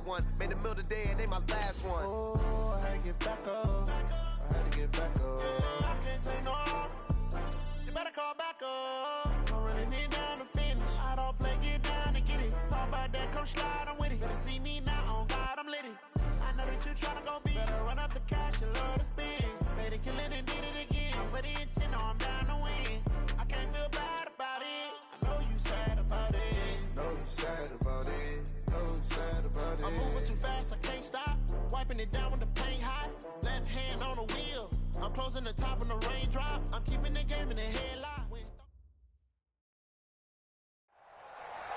one. Made the middle today and they my last one. Oh, I had to get back up. I had to get back up. I can't take no loss. You better call back up. Don't really need down to finish. I don't play, get down and get it. Talk about that, come slide, I'm with it. Better see me now, on God, I'm lit it. I know that you tryna go big. Better run up the cash, you love to spin. Made it, kill it, and did it again. But the intent, no, I'm down to win. I can't feel bad about it. I know you sad about it. Know you sad about it. Know you sad about it. I'm moving too fast, I can't stop. Wiping it down with the paint hot. Left hand on the wheel. I'm closing the top when the raindrop. I'm keeping the game in the headlock.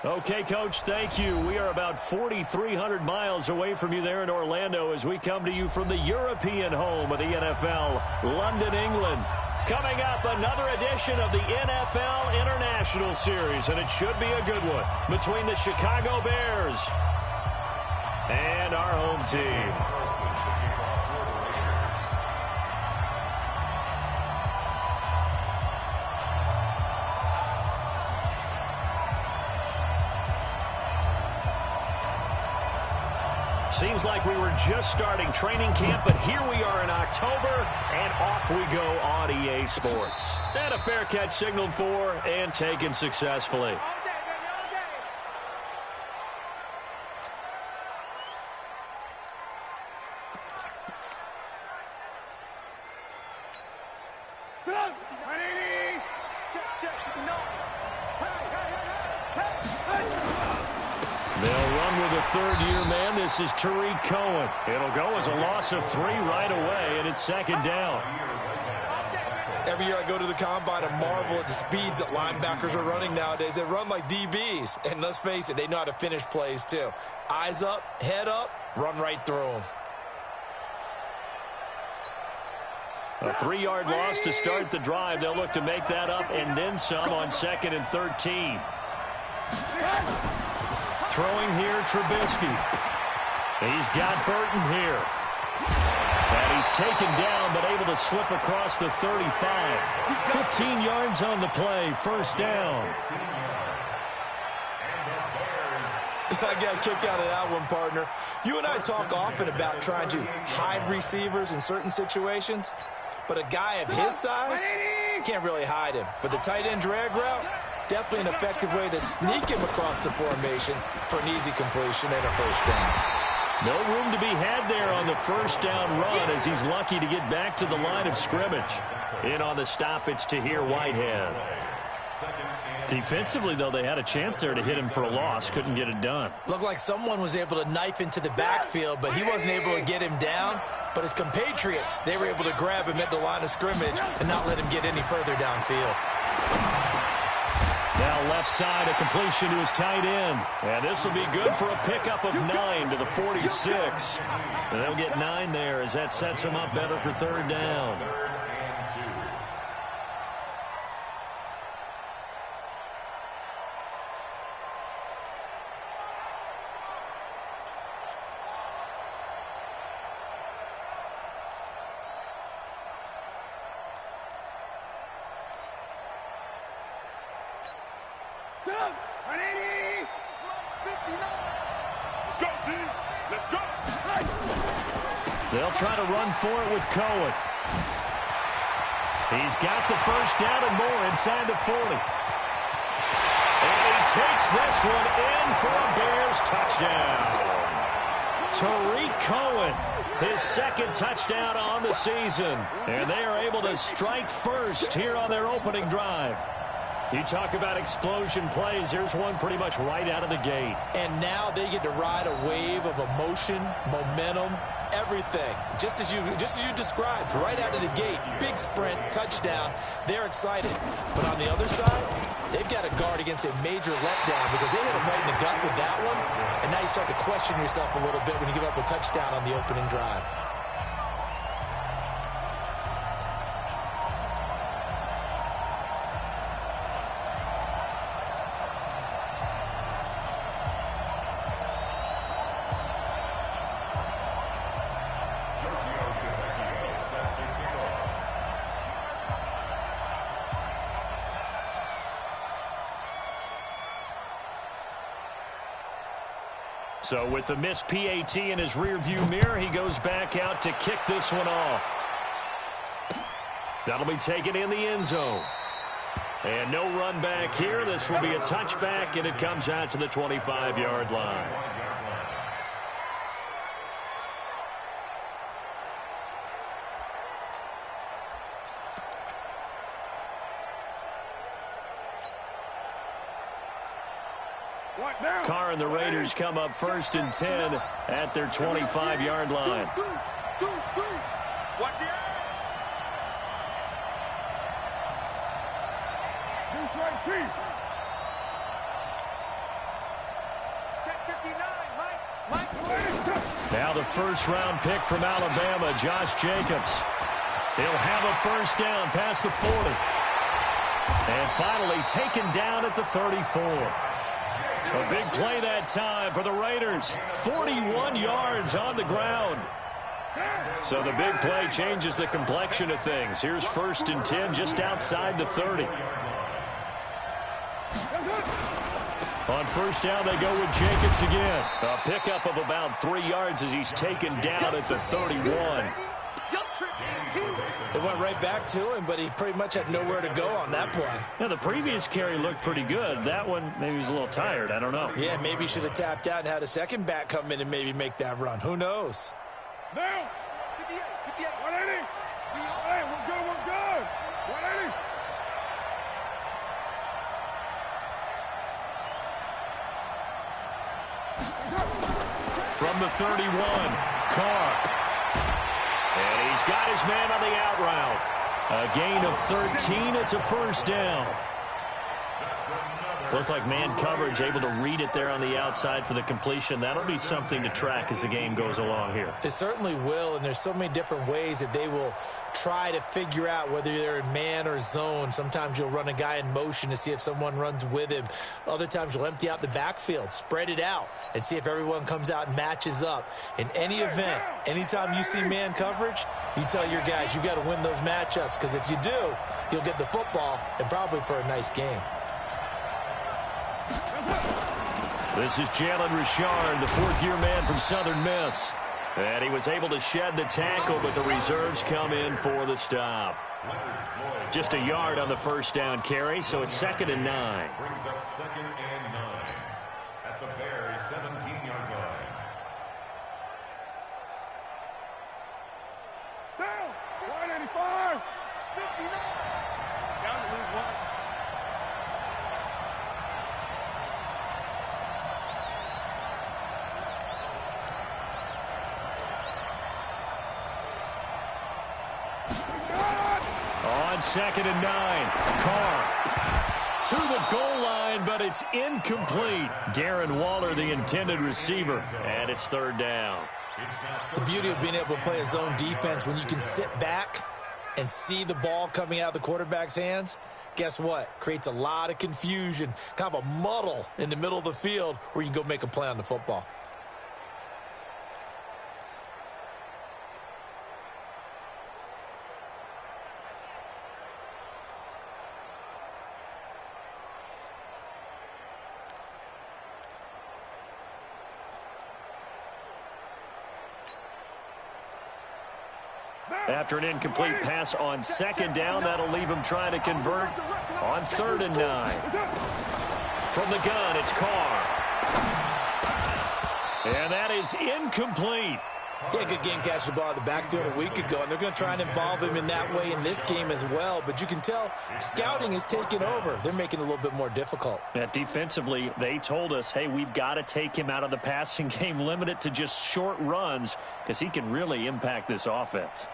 Okay, Coach, thank you. We are about 4,300 miles away from you there in Orlando as we come to you from the European home of the NFL, London, England. Coming up, another edition of the NFL International Series, and it should be a good one between the Chicago Bears and our home team. Seems like we were just starting training camp, but here we are in October, and off we go on EA Sports. And a fair catch signaled for and taken successfully. Third-year man, this is Tariq Cohen. It'll go as a loss of 3 right away, and it's second down. Every year I go to the combine and marvel at the speeds that linebackers are running nowadays. They run like DBs, and let's face it, they know how to finish plays too. Eyes up, head up, run right through them. A 3-yard loss to start the drive. They'll look to make that up and then some on 2nd and 13. Throwing here, Trubisky. He's got Burton here. And he's taken down, but able to slip across the 35. 15 yards on the play, first down. I got a kick out of that one, partner. You and I talk often about trying to hide receivers in certain situations, but a guy of his size can't really hide him. But the tight end drag route, definitely an effective way to sneak him across the formation for an easy completion and a first down. No room to be had there on the first down run as he's lucky to get back to the line of scrimmage. In on the stop, it's Tahir Whitehead. Defensively, though, they had a chance there to hit him for a loss. Couldn't get it done. Looked like someone was able to knife into the backfield, but he wasn't able to get him down. But his compatriots, they were able to grab him at the line of scrimmage and not let him get any further downfield. Now left side, a completion to his tight end. And this will be good for a pickup of 9 to the 46. And they'll get 9 there as that sets him up better for third down. They'll try to run for it with Cohen. He's got the first down and more inside the 40. And he takes this one in for a Bears touchdown. Tariq Cohen, his second touchdown on the season. And they are able to strike first here on their opening drive. You talk about explosion plays. Here's one pretty much right out of the gate. And now they get to ride a wave of emotion, momentum, everything. Just as you described, right out of the gate. Big sprint, touchdown. They're excited. But on the other side, they've got to guard against a major letdown because they hit them right in the gut with that one. And now you start to question yourself a little bit when you give up a touchdown on the opening drive. So with the missed PAT in his rearview mirror, he goes back out to kick this one off. That'll be taken in the end zone. And no run back here. This will be a touchback, and it comes out to the 25-yard line. Carr and the Raiders come up 1st and 10 at their 25-yard line. Watch the eye. Check 59, Mike. Now the first-round pick from Alabama, Josh Jacobs. He'll have a first down past the 40. And finally taken down at the 34. A big play that time for the Raiders. 41 yards on the ground. So the big play changes the complexion of things. Here's 1st and 10 just outside the 30. On first down, they go with Jacobs again. A pickup of about 3 yards as he's taken down at the 31. It went right back to him, but he pretty much had nowhere to go on that play. Now, the previous carry looked pretty good. That one, maybe he was a little tired. I don't know. Yeah, maybe he should have tapped out and had a second back come in and maybe make that run. Who knows? Now, 58, 180. Hey, we're good, we're good. 180. From the 31, Carr. And he's got his man on the out route. A gain of 13. It's a first down. Looked like man coverage, able to read it there on the outside for the completion. That'll be something to track as the game goes along here. It certainly will, and there's so many different ways that they will try to figure out whether they're in man or zone. Sometimes you'll run a guy in motion to see if someone runs with him. Other times you'll empty out the backfield, spread it out, and see if everyone comes out and matches up. In any event, anytime you see man coverage, you tell your guys you got to win those matchups, because if you do, you'll get the football and probably for a nice game. This is Jalen Richard, the fourth-year man from Southern Miss. And he was able to shed the tackle, but the reserves come in for the stop. Just a yard on the first down carry, so it's 2nd and 9. Brings up 2nd and 9 at the Bears' 17-yard line. Down, 185. 59. Down to lose one. On 2nd and 9, Carr to the goal line, but it's incomplete. Darren Waller, the intended receiver, and it's 3rd down. The beauty of being able to play a zone defense when you can sit back and see the ball coming out of the quarterback's hands, guess what? Creates a lot of confusion, kind of a muddle in the middle of the field where you can go make a play on the football. After an incomplete pass on 2nd down, that'll leave him trying to convert on 3rd and 9. From the gun, it's Carr. And that is incomplete. Yeah, good game catching the ball in the backfield a week ago, and they're going to try and involve him in that way in this game as well. But you can tell scouting is taking over. They're making it a little bit more difficult. Yeah, defensively, they told us, hey, we've got to take him out of the passing game, limit it to just short runs, because he can really impact this offense.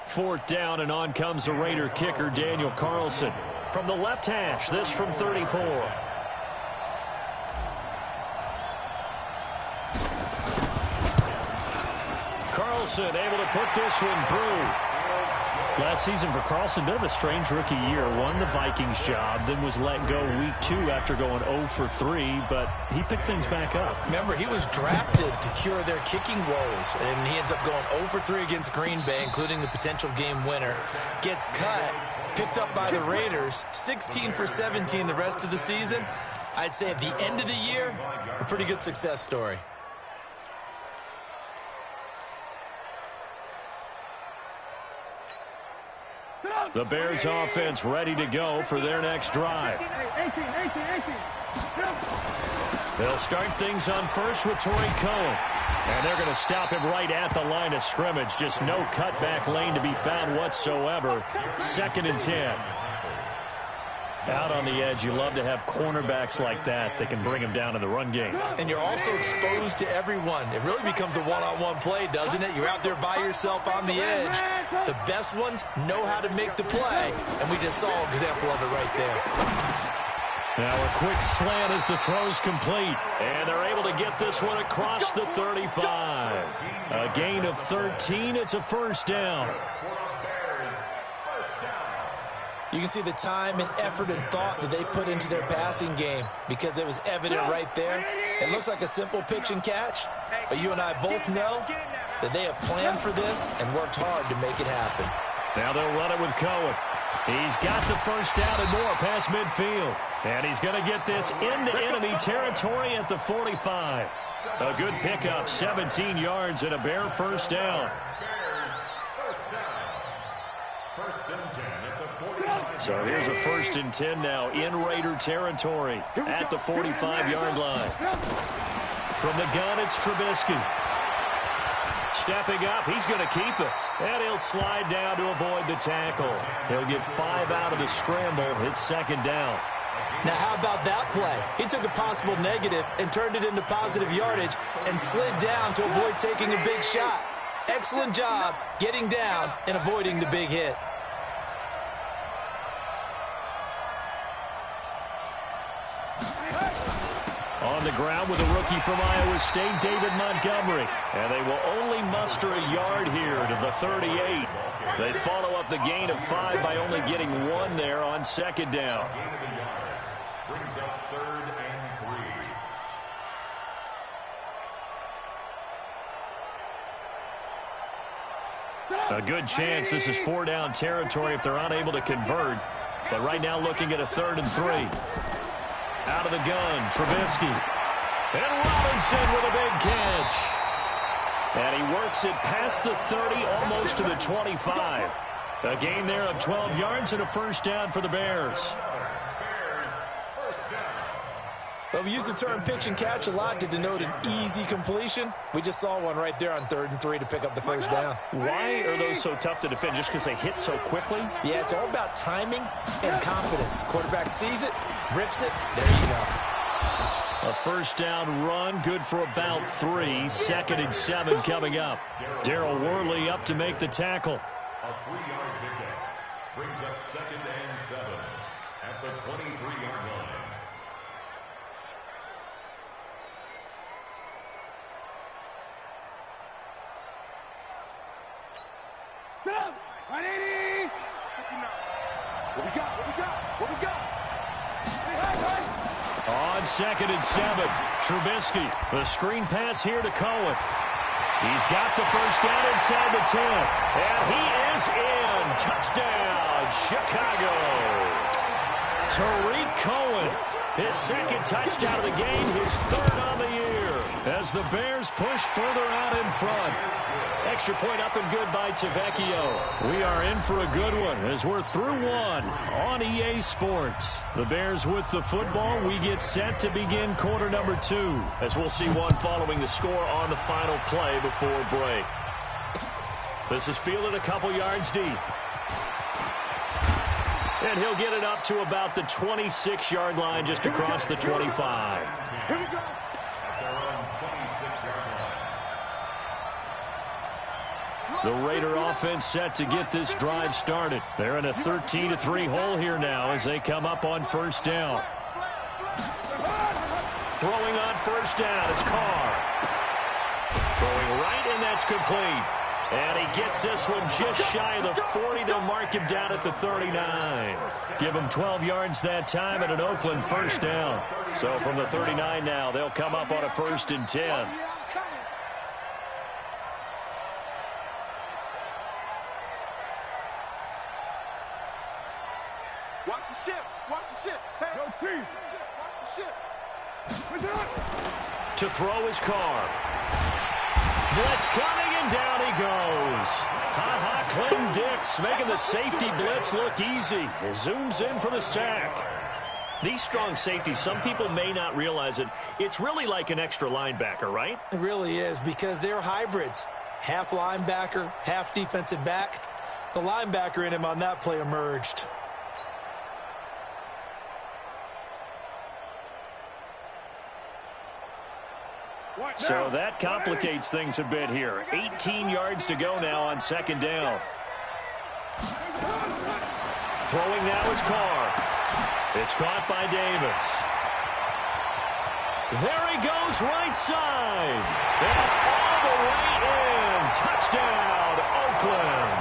Fourth down, and on comes the Raider kicker, Daniel Carlson. From the left hash, this from 34. Carlson able to put this one through. Last season for Carlson, bit of a strange rookie year. Won the Vikings job, then was let go week 2 after going 0 for 3, but he picked things back up. Remember, he was drafted to cure their kicking woes, and he ends up going 0 for 3 against Green Bay, including the potential game winner. Gets cut, picked up by the Raiders, 16 for 17 the rest of the season. I'd say at the end of the year, a pretty good success story. The Bears offense ready to go for their next drive. They'll start things on first with Torrey Cohen. And they're going to stop him right at the line of scrimmage. Just no cutback lane to be found whatsoever. 2nd and 10. Out on the edge, you love to have cornerbacks like that can bring him down in the run game. And you're also exposed to everyone. It really becomes a one-on-one play, doesn't it? You're out there by yourself on the edge. The best ones know how to make the play, and we just saw an example of it right there. Now a quick slant as the throw's complete. And they're able to get this one across the 35. A gain of 13. It's a first down. You can see the time and effort and thought that they put into their passing game because it was evident right there. It looks like a simple pitch and catch, but you and I both know that they have planned for this and worked hard to make it happen. Now they'll run it with Cohen. He's got the first down and more past midfield. And he's going to get this into enemy territory at the 45. A good pickup, 17 yards and a Bear first down. So here's a 1st and 10 now in Raider territory at the 45-yard line. From the gun, it's Trubisky. Stepping up, he's going to keep it. And he'll slide down to avoid the tackle. He'll get 5 out of the scramble. It's 2nd down. Now, how about that play? He took a possible negative and turned it into positive yardage and slid down to avoid taking a big shot. Excellent job getting down and avoiding the big hit. On the ground with a rookie from Iowa State, David Montgomery. And they will only muster a yard here to the 38. They follow up the gain of 5 by only getting 1 there on 2nd down. Brings up 3rd and 3. A good chance this is 4-down territory if they're unable to convert. But right now looking at a 3rd and 3. Out of the gun, Trubisky. And Robinson with a big catch. And he works it past the 30, almost to the 25. A gain there of 12 yards and a first down for the Bears. Well, we use the term pitch and catch a lot to denote an easy completion. We just saw one right there on 3rd and 3 to pick up the first down. Why are those so tough to defend? Just because they hit so quickly? Yeah, it's all about timing and confidence. Quarterback sees it, rips it, there you go. A first down run, good for about 3. 2nd and 7 coming up. Darryl Worley up to make the tackle. A 3-yard pickup brings up 2nd and 7 at the 23-yard line. What we got? On 2nd and 7, Trubisky. The screen pass here to Cohen. He's got the first down inside the 10. And he is in. Touchdown, Chicago. Tariq Cohen, his 2nd touchdown of the game, his 3rd on the year. As the Bears push further out in front. Extra point up and good by Tavecchio. We are in for a good one as we're through 1 on EA Sports. The Bears with the football. We get set to begin quarter number 2 as we'll see one following the score on the final play before break. This is fielded a couple yards deep. And he'll get it up to about the 26-yard line just across the 25. Here we go. The Raider offense set to get this drive started. They're in a 13-3 hole here now as they come up on first down. Throwing on first down, it's Carr. Throwing right, and that's complete. And he gets this one just shy of the 40. They'll mark him down at the 39. Give him 12 yards that time and an Oakland first down. So from the 39 now, they'll come up on a 1st and 10. Watch the ship. Watch the ship. Hey. Yo, Chief. Watch the ship. To throw his car. Blitz coming, and down he goes. Ha-ha, Clinton Dix making the safety blitz look easy. He zooms in for the sack. These strong safeties, some people may not realize it. It's really like an extra linebacker, right? It really is, because they're hybrids. Half linebacker, half defensive back. The linebacker in him on that play emerged. So that complicates things a bit here. 18 yards to go now on 2nd down. Throwing now is Carr. It's caught by Davis. There he goes, right side. And all the way in. Touchdown, Oakland.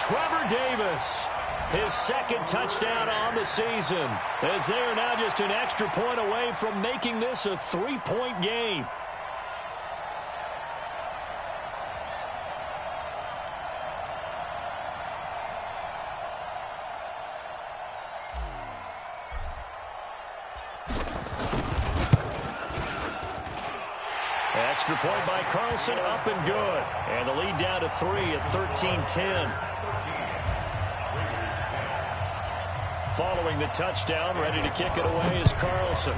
Trevor Davis, his 2nd touchdown on the season, as they are now just an extra point away from making this a 3-point game. Extra point by Carlson, up and good. And the lead down to 3 at 13-10. Following the touchdown, ready to kick it away is Carlson.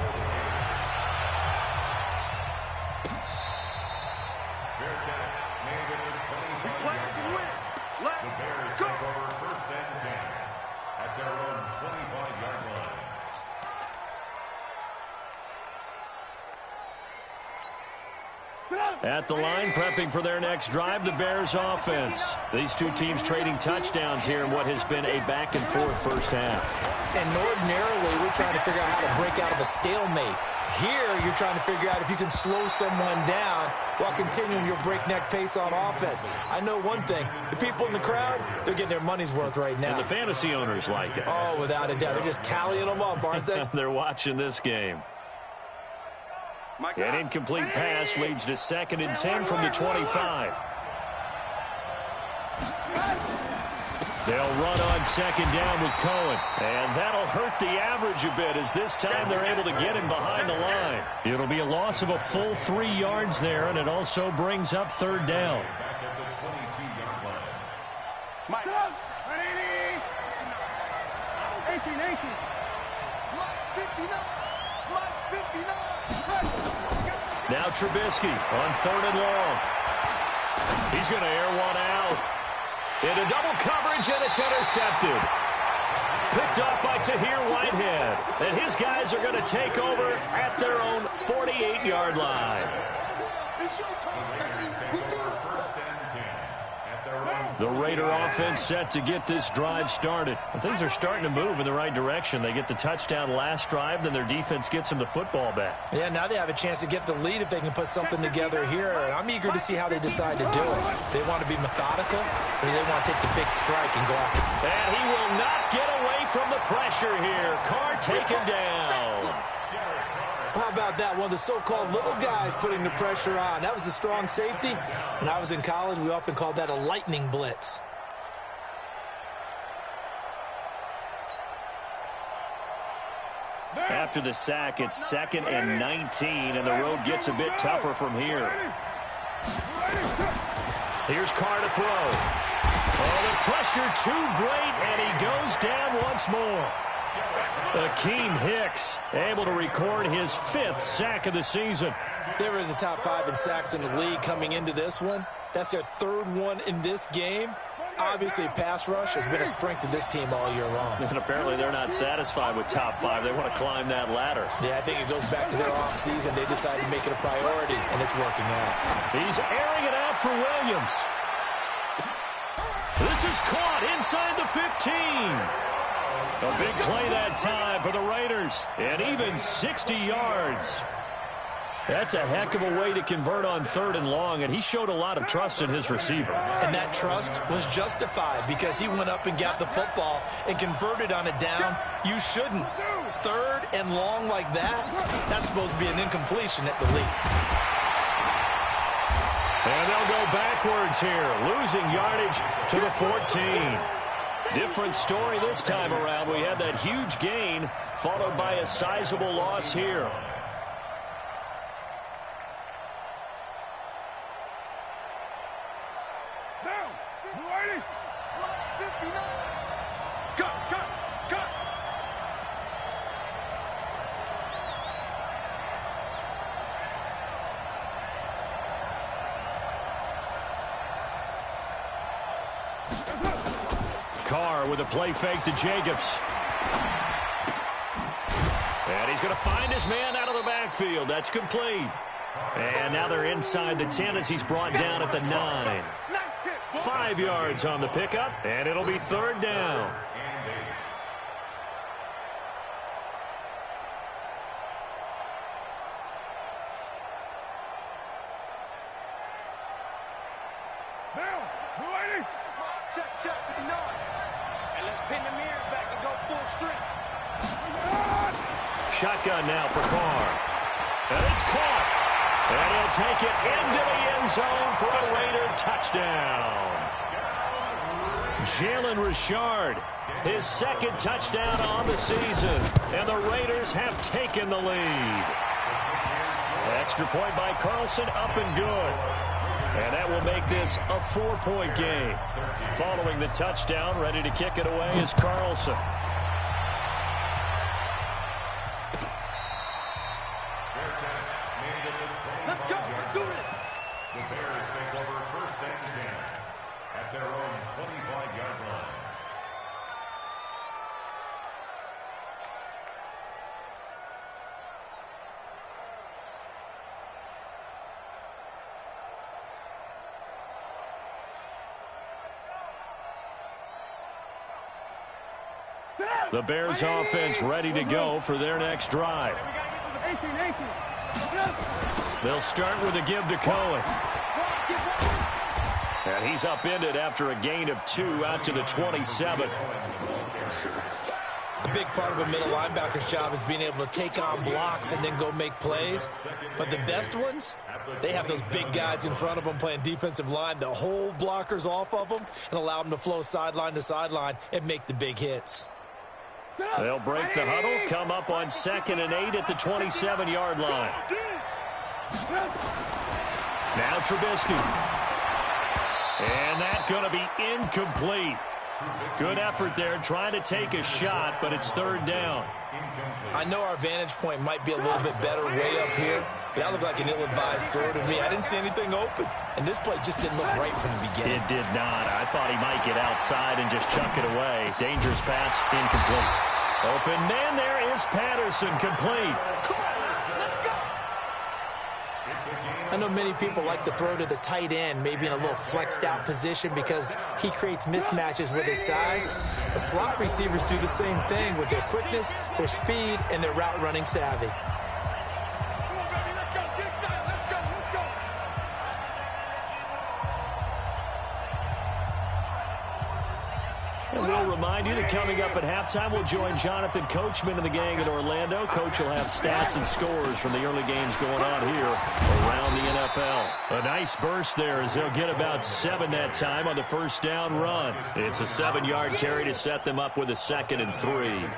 The Bears take over 1st and 10 at their own 25-yard line. At the line, prepping for their next drive, the Bears offense. These two teams trading touchdowns here in what has been a back-and-forth first half. And ordinarily, we're trying to figure out how to break out of a stalemate. Here, you're trying to figure out if you can slow someone down while continuing your breakneck pace on offense. I know one thing. The people in the crowd, they're getting their money's worth right now. And the fantasy owners like it. Oh, without a doubt. They're just tallying them up, aren't they? They're watching this game. An incomplete pass leads to 2nd and 10 from the 25. They'll run on 2nd down with Cohen. And that'll hurt the average a bit, as this time they're able to get him behind the line. It'll be a loss of a full 3 yards there, and it also brings up 3rd down. Back at the 22-yard line. Mike. 18. Mike 59. Mike 59. Now Trubisky on 3rd and long. He's going to air one out. Into double coverage, and it's intercepted. Picked off by Tahir Whitehead. And his guys are going to take over at their own 48-yard line. The Raider offense set to get this drive started. And things are starting to move in the right direction. They get the touchdown last drive, then their defense gets them the football back. Yeah, now they have a chance to get the lead if they can put something together here. And I'm eager to see how they decide to do it. They want to be methodical, or they want to take the big strike and go after. And he will not get away from the pressure here. Carr taken down. How about that? One of the so-called little guys putting the pressure on. That was the strong safety. When I was in college, we often called that a lightning blitz. After the sack, it's 2nd and 19, and the road gets a bit tougher from here. Here's Carr to throw. Oh, the pressure too great, and he goes down once more. Akeem Hicks able to record his 5th sack of the season. They were in the top 5 in sacks in the league coming into this one. That's their 3rd one in this game. Obviously, pass rush has been a strength of this team all year long. And apparently they're not satisfied with top 5. They want to climb that ladder. Yeah, I think it goes back to their offseason. They decided to make it a priority, and it's working out. He's airing it out for Williams. This is caught inside the 15. A big play that time for the Raiders, and even 60 yards. That's a heck of a way to convert on 3rd and long, and he showed a lot of trust in his receiver. And that trust was justified because he went up and got the football and converted on a down you shouldn't. 3rd and long like that, that's supposed to be an incompletion at the least. And they'll go backwards here, losing yardage to the 14. Different story this time around. We had that huge gain followed by a sizable loss here. Carr with a play fake to Jacobs. And he's going to find his man out of the backfield. That's complete. And now they're inside the 10 as he's brought down at the 9. 5 yards on the pickup, and it'll be 3rd down. Shotgun now for Carr. And it's caught. And he'll take it into the end zone for a Raider touchdown. Jalen Richard, his 2nd touchdown on the season. And the Raiders have taken the lead. Extra point by Carlson, up and good. And that will make this a 4-point game. Following the touchdown, ready to kick it away is Carlson. The Bears offense ready to go for their next drive. They'll start with a give to Cohen. And he's upended after a gain of 2 out to the 27. A big part of a middle linebacker's job is being able to take on blocks and then go make plays. But the best ones, they have those big guys in front of them playing defensive line that hold blockers off of them and allow them to flow sideline to sideline and make the big hits. They'll break the huddle, come up on 2nd and 8 at the 27-yard line. Now Trubisky. And that's going to be incomplete. Good effort there, trying to take a shot, but it's 3rd down. I know our vantage point might be a little bit better way up here, but that looked like an ill-advised throw to me. I didn't see anything open, and this play just didn't look right from the beginning. It did not. I thought he might get outside and just chuck it away. Dangerous pass, incomplete. Open man, there is Patterson, complete. I know many people like to throw to the tight end, maybe in a little flexed out position because he creates mismatches with his size. The slot receivers do the same thing with their quickness, their speed, and their route running savvy. And we'll remind you that coming up at halftime, we'll join Jonathan Coachman and the gang in Orlando. Coach will have stats and scores from the early games going on here around the NFL. A nice burst there as they'll get about 7 that time on the 1st down run. It's a 7-yard carry to set them up with a 2nd and 3.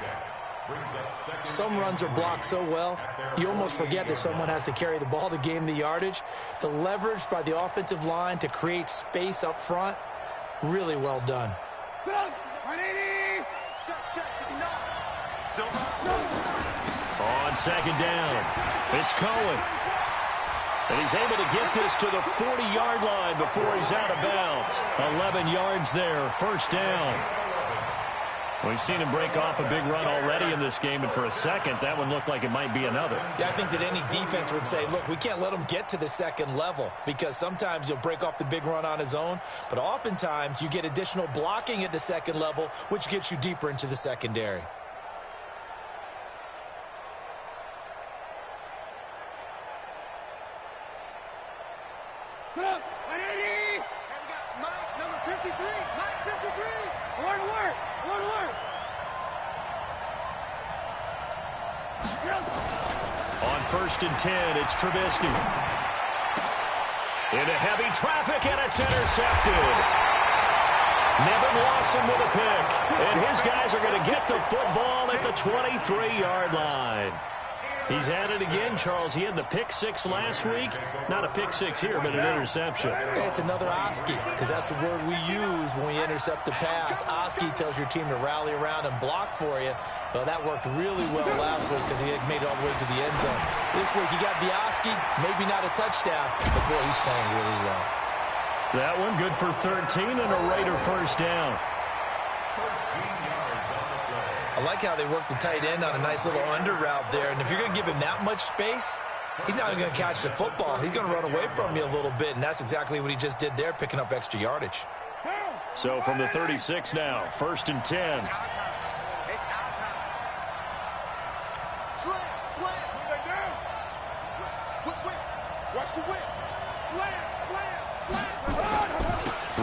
Some runs are blocked so well, you almost forget that someone has to carry the ball to gain the yardage. The leverage by the offensive line to create space up front, really well done. On 2nd down, it's Cohen. And he's able to get this to the 40-yard line before he's out of bounds. 11 yards there, 1st down. We've seen him break off a big run already in this game, and for a second, that one looked like it might be another. Yeah, I think that any defense would say, look, we can't let him get to the 2nd level because sometimes he'll break off the big run on his own, but oftentimes you get additional blocking at the 2nd level, which gets you deeper into the secondary. first and 10. It's Trubisky. Into heavy traffic, and it's intercepted. Nevin Lawson with a pick. And his guys are going to get the football at the 23-yard line. He's had it again, Charles. He had the pick six last week. Not a pick six here, but an interception. It's another Oski, because that's the word we use when we intercept a pass. Oski tells your team to rally around and block for you. Well, that worked really well last week because he had made it all the way to the end zone. This week he got the Oski, maybe not a touchdown, but boy, he's playing really well. That one good for 13 and a Raider first down. I like how they work the tight end on a nice little under route there. And if you're going to give him that much space, he's not going to catch the football. He's going to run away from you a little bit, and that's exactly what he just did there, picking up extra yardage. So from the 36 now, first and 10. It's our time. Slam. Bring that down. Whip. Watch the whip. Slam.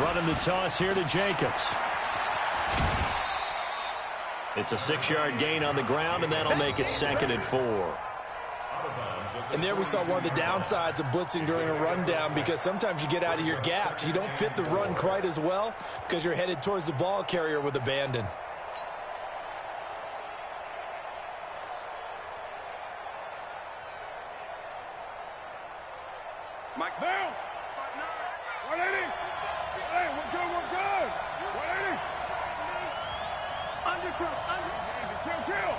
Running the toss here to Jacobs. It's a 6-yard gain on the ground, and that'll make it second and 4. And there we saw one of the downsides of blitzing during a rundown, because sometimes you get out of your gaps. You don't fit the run quite as well because you're headed towards the ball carrier with abandon. Mike down. 180. Hey, we're good. 180. Under. Kill.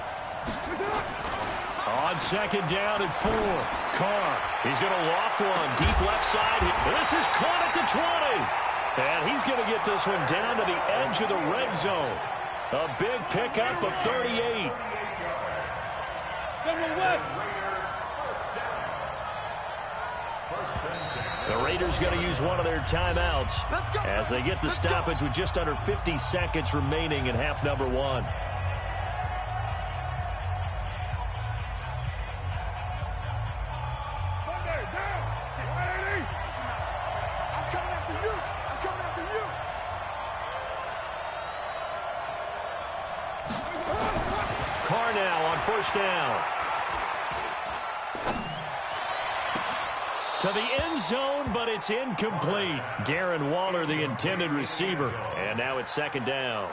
On second down and 4. Carr. He's going to loft one. Deep left side. This is caught at the 20. And he's going to get this one down to the edge of the red zone. A big pickup of 38. The Raiders going to use one of their timeouts as they get the stoppage with just under 50 seconds remaining in half number 1. Carr now on first down. To the end zone, but it's incomplete. Darren Waller, the intended receiver. And now it's second down.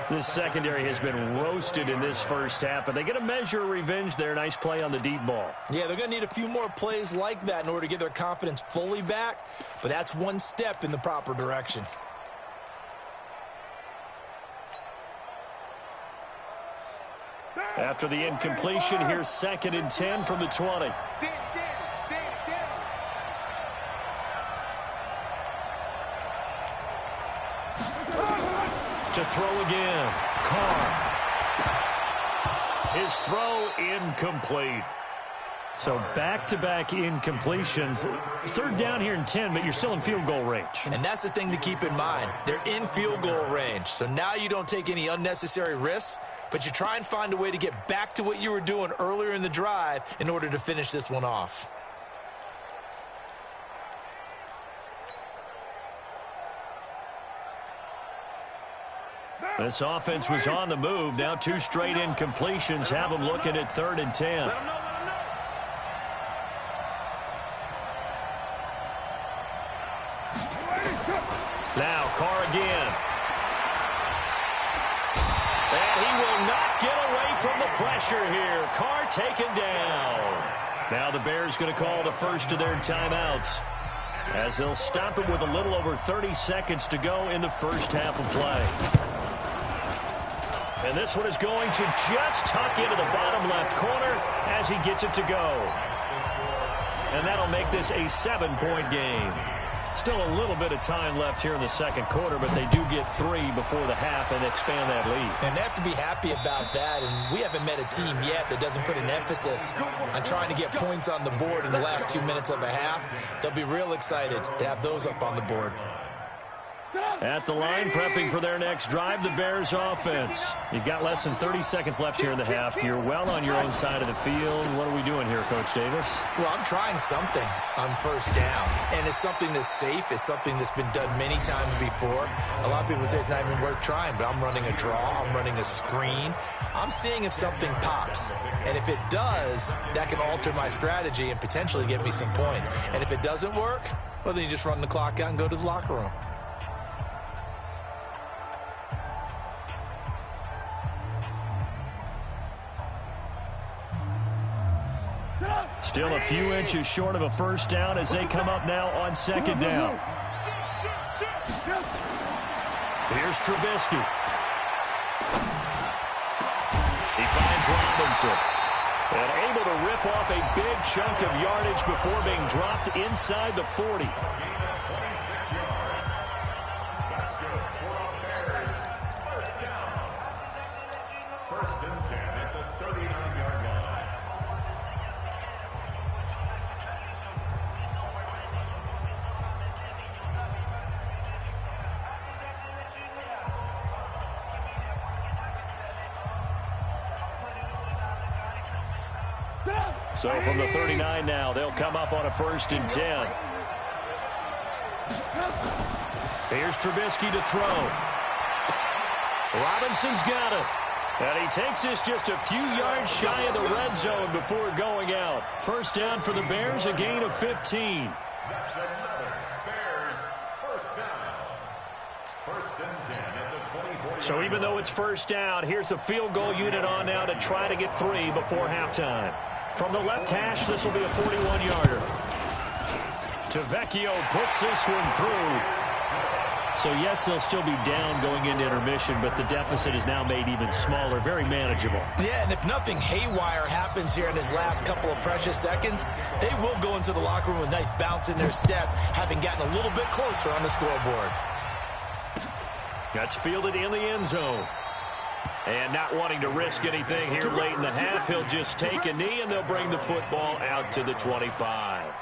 This secondary has been roasted in this first half, but they get a measure of revenge there. Nice play on the deep ball. Yeah, they're going to need a few more plays like that in order to get their confidence fully back, but that's one step in the proper direction. After the incompletion, here's second and 10 from the 20. To throw again. Carr. His throw incomplete. So back-to-back incompletions. Third down here in 10, but you're still in field goal range. And that's the thing to keep in mind. They're in field goal range. So now you don't take any unnecessary risks, but you try and find a way to get back to what you were doing earlier in the drive in order to finish this one off. This offense was on the move. Now 2 straight incompletions have them looking at third and 10. Let him know. Now Carr again. And he will not get away from the pressure here. Carr taken down. Now the Bears going to call the first of their timeouts, as they'll stop it with a little over 30 seconds to go in the first half of play. And this one is going to just tuck into the bottom left corner as he gets it to go. And that'll make this a 7-point game. Still a little bit of time left here in the second quarter, but they do get 3 before the half and expand that lead. And they have to be happy about that, and we haven't met a team yet that doesn't put an emphasis on trying to get points on the board in the last 2 minutes of a half. They'll be real excited to have those up on the board. At the line, prepping for their next drive, the Bears offense. You've got less than 30 seconds left here in the half. You're well on your own side of the field. What are we doing here, Coach Davis? Well, I'm trying something on first down, and it's something that's safe. It's something that's been done many times before. A lot of people say it's not even worth trying, but I'm running a draw. I'm running a screen. I'm seeing if something pops, and if it does, that can alter my strategy and potentially get me some points. And if it doesn't work, well, then you just run the clock out and go to the locker room. Still a few inches short of a first down as they come up now on second down. Here's Trubisky. He finds Robinson. And able to rip off a big chunk of yardage before being dropped inside the 40. First and 10 at the 39-yard line. So from the 39 now, they'll come up on a first and 10. Here's Trubisky to throw. Robinson's got it. And he takes this just a few yards shy of the red zone before going out. First down for the Bears, a gain of 15. That's another Bears first down. First and 10 at the 24. So even though it's first down, here's the field goal unit on now to try to get 3 before halftime. From the left hash, this will be a 41-yarder. Tavecchio puts this one through. So, yes, they'll still be down going into intermission, but the deficit is now made even smaller, very manageable. Yeah, and if nothing haywire happens here in his last couple of precious seconds, they will go into the locker room with a nice bounce in their step, having gotten a little bit closer on the scoreboard. That's fielded in the end zone. And not wanting to risk anything here late in the half, he'll just take a knee, and they'll bring the football out to the 25.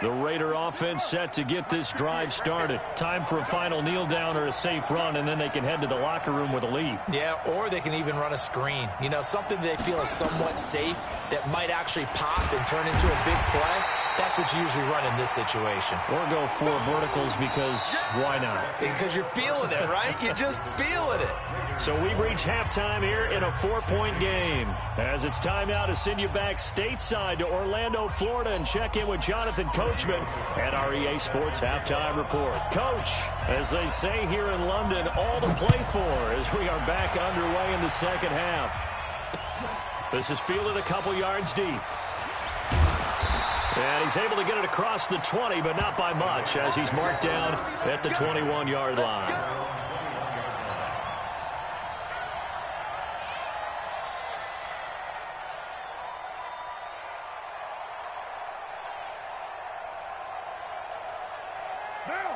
The Raider offense set to get this drive started. Time for a final kneel down or a safe run, and then they can head to the locker room with a lead. Yeah, or they can even run a screen. You know, something they feel is somewhat safe that might actually pop and turn into a big play. That's what you usually run in this situation. Or go 4 verticals because why not? Because you're feeling it, right? You're just feeling it. So we've reached halftime here in a 4-point game. As it's time now to send you back stateside to Orlando, Florida, and check in with Jonathan Coachman at our EA Sports Halftime Report. Coach, as they say here in London, all to play for as we are back underway in the second half. This is fielded a couple yards deep. And he's able to get it across the 20, but not by much, as he's marked down at the 21-yard line.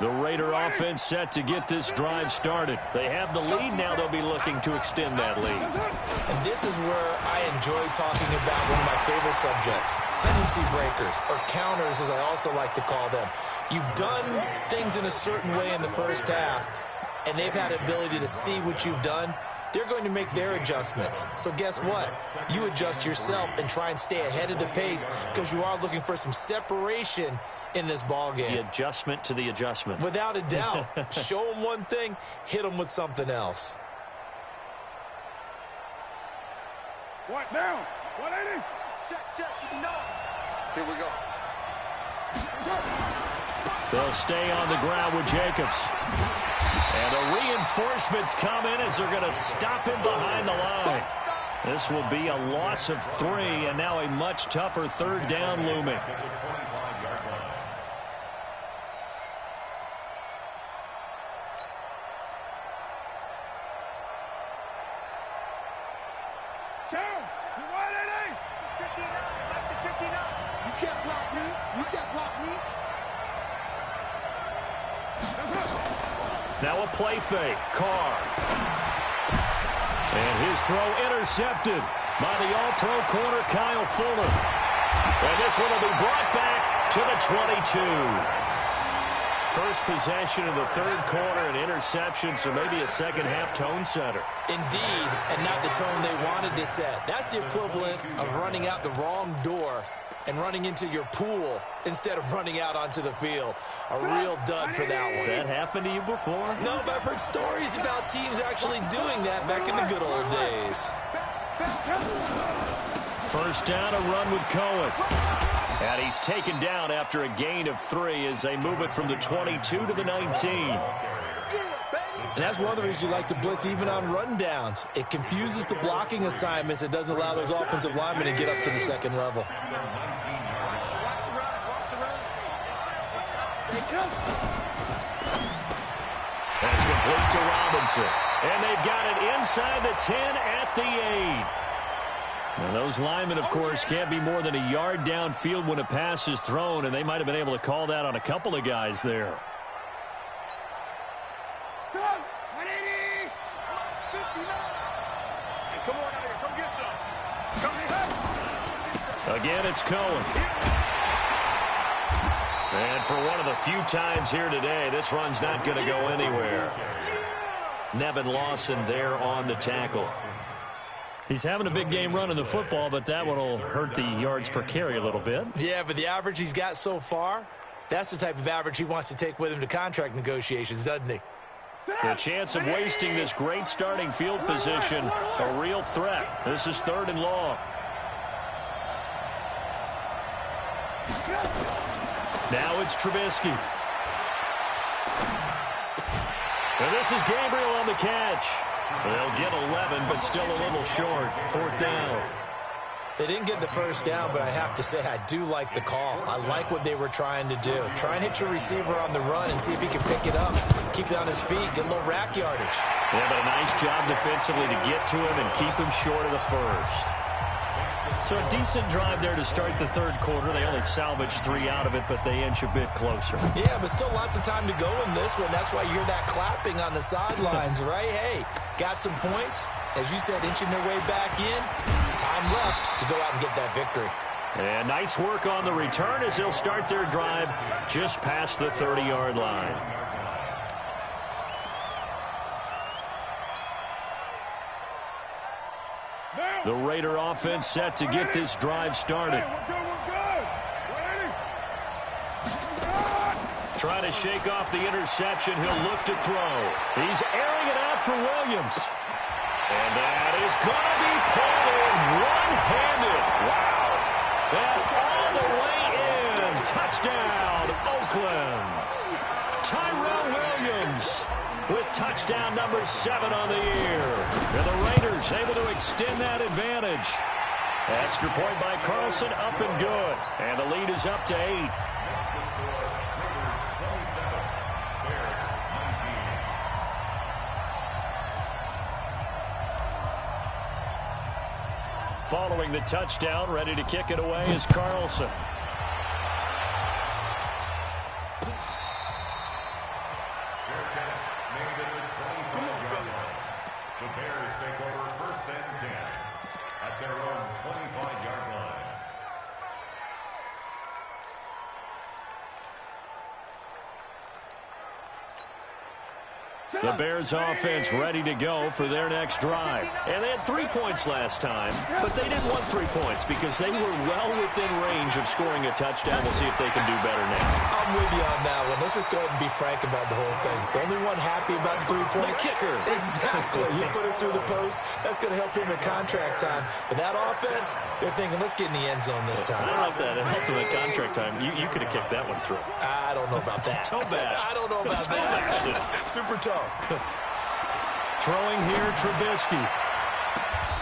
The Raider offense set to get this drive started. They have the lead. Now they'll be looking to extend that lead. And this is where I enjoy talking about one of my favorite subjects, tendency breakers, or counters, as I also like to call them. You've done things in a certain way in the first half, and they've had the ability to see what you've done. They're going to make their adjustments. So guess what? You adjust yourself and try and stay ahead of the pace because you are looking for some separation in this ball game. The adjustment to the adjustment. Without a doubt. Show them one thing, hit them with something else. What now? 180. Check. No. Here we go. They'll stay on the ground with Jacobs. And the reinforcements come in as they're going to stop him behind the line. This will be a loss of 3, and now a much tougher third down looming. You can't block me. Now a play fake. Carr. And his throw intercepted by the all-pro corner, Kyle Fuller. And this one will be brought back to the 22. First possession of the third quarter, an interception, so maybe a second-half tone setter. Indeed, and not the tone they wanted to set. That's the equivalent of running out the wrong door and running into your pool instead of running out onto the field. A real dud for that one. Has that happened to you before? No, but I've heard stories about teams actually doing that back in the good old days. First down, a run with Cohen. And he's taken down after a gain of 3 as they move it from the 22 to the 19. And that's one of the reasons you like to blitz even on run downs. It confuses the blocking assignments. It doesn't allow those offensive linemen to get up to the second level. That's complete to Robinson. And they've got it inside the 10 at the 8. Now those linemen, of course, can't be more than a yard downfield when a pass is thrown, and they might have been able to call that on a couple of guys there. Again, it's Cohen. And for one of the few times here today, this run's not going to go anywhere. Nevin Lawson there on the tackle. He's having a big game running the football, but that one will hurt the yards per carry a little bit. Yeah, but the average he's got so far, that's the type of average he wants to take with him to contract negotiations, doesn't he? The chance of wasting this great starting field position, a real threat. This is 3rd and long. Now it's Trubisky. And this is Gabriel on the catch. They'll get 11, but still a little short. 4th down. They didn't get the first down, but I have to say I do like the call. I like what they were trying to do. Try and hit your receiver on the run and see if he can pick it up, keep it on his feet, get a little rack yardage. Yeah, but a nice job defensively to get to him and keep him short of the first. So a decent drive there to start the third quarter. They only salvaged 3 out of it, but they inch a bit closer. Yeah, but still lots of time to go in this one. That's why you hear that clapping on the sidelines, right? Hey, got some points. As you said, inching their way back in. Time left to go out and get that victory. And nice work on the return as they'll start their drive just past the 30-yard line. The Raider offense set to get this drive started. Trying to shake off the interception. He'll look to throw. He's airing it out for Williams. And that is going to be pulled in one-handed. Wow. And all the way in. Touchdown, Oakland. Tyrell Williams with touchdown number 7 on the year. And the Raiders able to extend that advantage. Extra point by Carlson, up and good. And the lead is up to 8. Following the touchdown, ready to kick it away is Carlson. The Bears take over 1st and 10 at their own 25-yard line. The Bears offense ready to go for their next drive. And they had 3 points last time, but they didn't want 3 points because they were well within range of scoring a touchdown. We'll see if they can do better now. I'm with you on that one. Let's just go ahead and be frank about the whole thing. The only one happy about the 3-point kicker. Exactly. You put it through the post. That's going to help him in contract time. But that offense, they're thinking, let's get in the end zone this time. I don't know if that helped him in contract time. You could have kicked that one through. I don't know about that. Toe bash. I don't know about that. Super toe. Throwing here, Trubisky.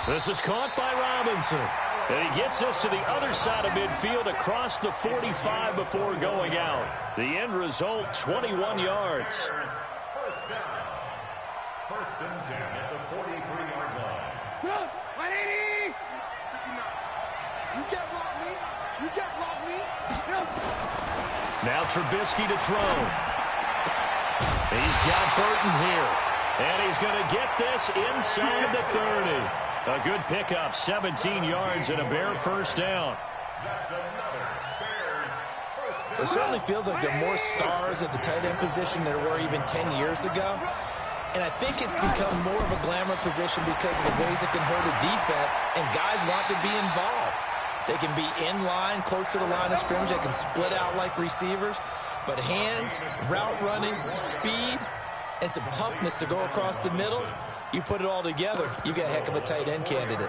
This is caught by Robinson. And he gets us to the other side of midfield across the 45 before going out. The end result, 21 yards. First down. 1st and 10 at the 43-yard line. 180! You can't block me. You can't block me. Now Trubisky to throw. He's got Burton here. And he's going to get this inside the 30. A good pickup, 17 yards and a Bear first down. That's another Bears first down. It certainly feels like there are more stars at the tight end position than there were even 10 years ago. And I think it's become more of a glamour position because of the ways it can hurt a defense, and guys want to be involved. They can be in line, close to the line of scrimmage. They can split out like receivers. But hands, route running, speed, and some toughness to go across the middle, you put it all together, you get a heck of a tight end candidate.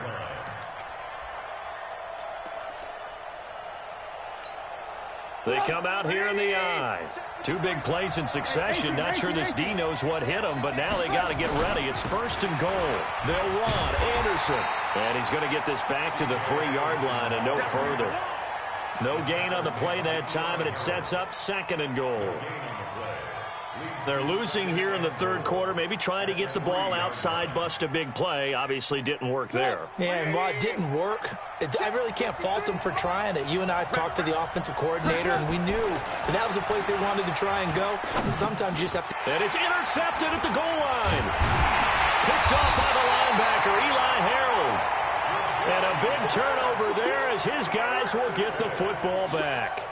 They come out here in the eye. Two big plays in succession. Not sure this D knows what hit him, but now they got to get ready. It's 1st and goal. They'll run. Anderson. And he's going to get this back to the 3-yard line and no further. No gain on the play that time, and it sets up 2nd and goal. They're losing here in the 3rd quarter, maybe trying to get the ball outside, bust a big play. Obviously didn't work there. Yeah, and while it didn't work, I really can't fault them for trying it. You and I talked to the offensive coordinator, and we knew that was a place they wanted to try and go. And sometimes you just have to. And it's intercepted at the goal line. Picked off by the linebacker, Eli Harold. And a big turnover there as his guys will get the football back.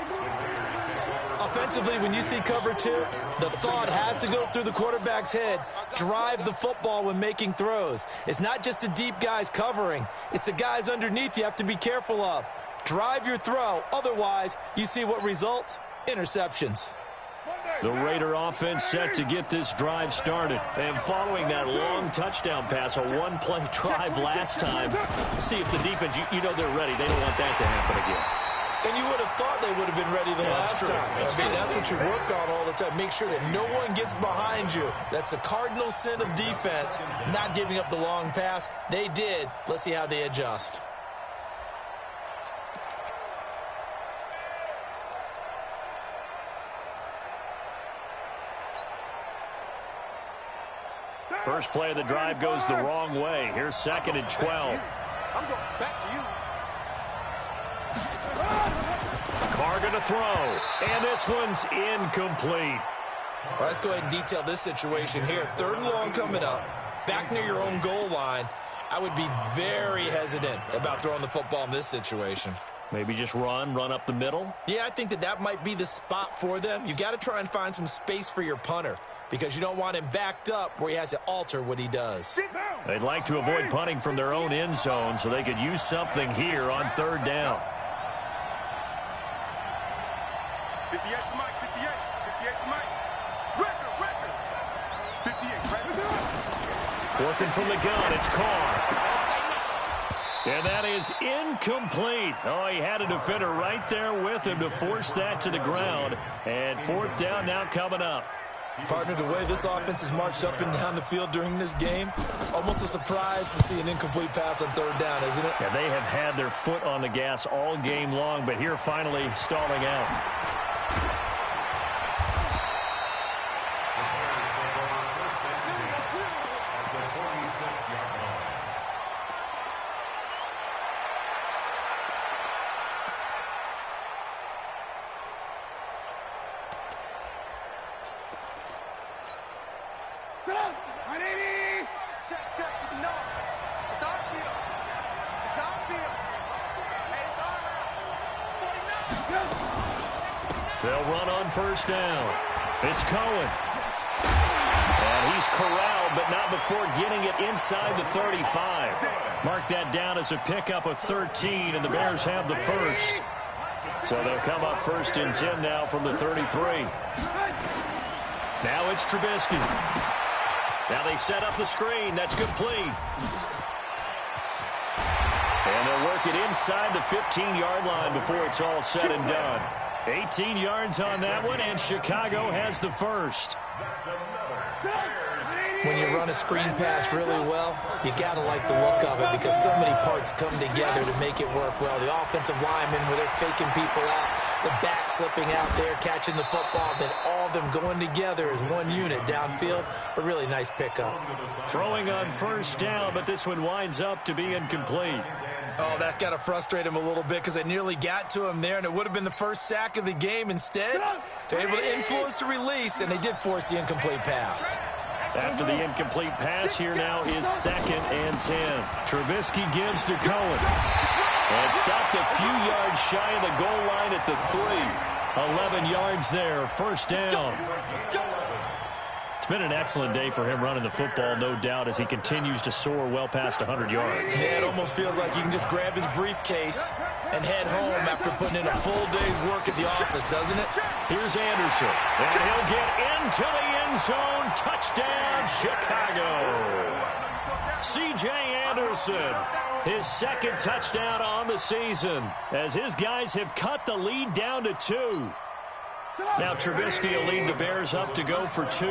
Offensively, when you see cover 2, the thought has to go through the quarterback's head. Drive the football when making throws. It's not just the deep guys covering. It's the guys underneath you have to be careful of. Drive your throw. Otherwise, you see what results? Interceptions. The Raider offense set to get this drive started. And following that long touchdown pass, a one-play drive last time, see if the defense, you know they're ready. They don't want that to happen again. And you would have thought they would have been ready the last time. I mean, that's what you work on all the time. Make sure that no one gets behind you. That's the cardinal sin of defense, not giving up the long pass. They did. Let's see how they adjust. First play of the drive goes the wrong way. Here's 2nd and 12. I'm going back to you. Carr going to throw, and this one's incomplete. Well, let's go ahead and detail this situation here. 3rd and long coming up, back near your own goal line. I would be very hesitant about throwing the football in this situation. Maybe just run up the middle? Yeah, I think that might be the spot for them. You've got to try and find some space for your punter because you don't want him backed up where he has to alter what he does. They'd like to avoid punting from their own end zone so they could use something here on 3rd down. 58 to Mike, 58 to Mike. Record. 58, right? Working from the gun, it's Carr. And that is incomplete. Oh, he had a defender right there with him to force that to the ground. And 4th down now coming up. Partner, the way this offense has marched up and down the field during this game, it's almost a surprise to see an incomplete pass on 3rd down, isn't it? Yeah, they have had their foot on the gas all game long, but here finally stalling out. They'll run on 1st down. It's Cohen. And he's corralled, but not before getting it inside the 35. Mark that down as a pickup of 13, and the Bears have the first. So they'll come up 1st and 10 now from the 33. Now it's Trubisky. Now they set up the screen. That's complete. And they'll work it inside the 15-yard line before it's all said and done. 18 yards on that one, and Chicago has the first. When you run a screen pass really well, you got to like the look of it because so many parts come together to make it work well. The offensive linemen, where they're faking people out, the back slipping out there, catching the football, then all of them going together as one unit downfield. A really nice pickup. Throwing on 1st down, but this one winds up to be incomplete. Oh, that's got to frustrate him a little bit because they nearly got to him there, and it would have been the first sack of the game. Instead, they're able to influence the release, and they did force the incomplete pass. After the incomplete pass, here now is 2nd and 10. Trubisky gives to Cohen. And stopped a few yards shy of the goal line at the 3. 11 yards there, first down. It's been an excellent day for him running the football, no doubt, as he continues to soar well past 100 yards. Yeah, it almost feels like he can just grab his briefcase and head home after putting in a full day's work at the office, doesn't it? Here's Anderson, and he'll get into the end zone. Touchdown, Chicago. C.J. Anderson, his 2nd touchdown on the season, as his guys have cut the lead down to 2. Now Trubisky will lead the Bears up to go for 2.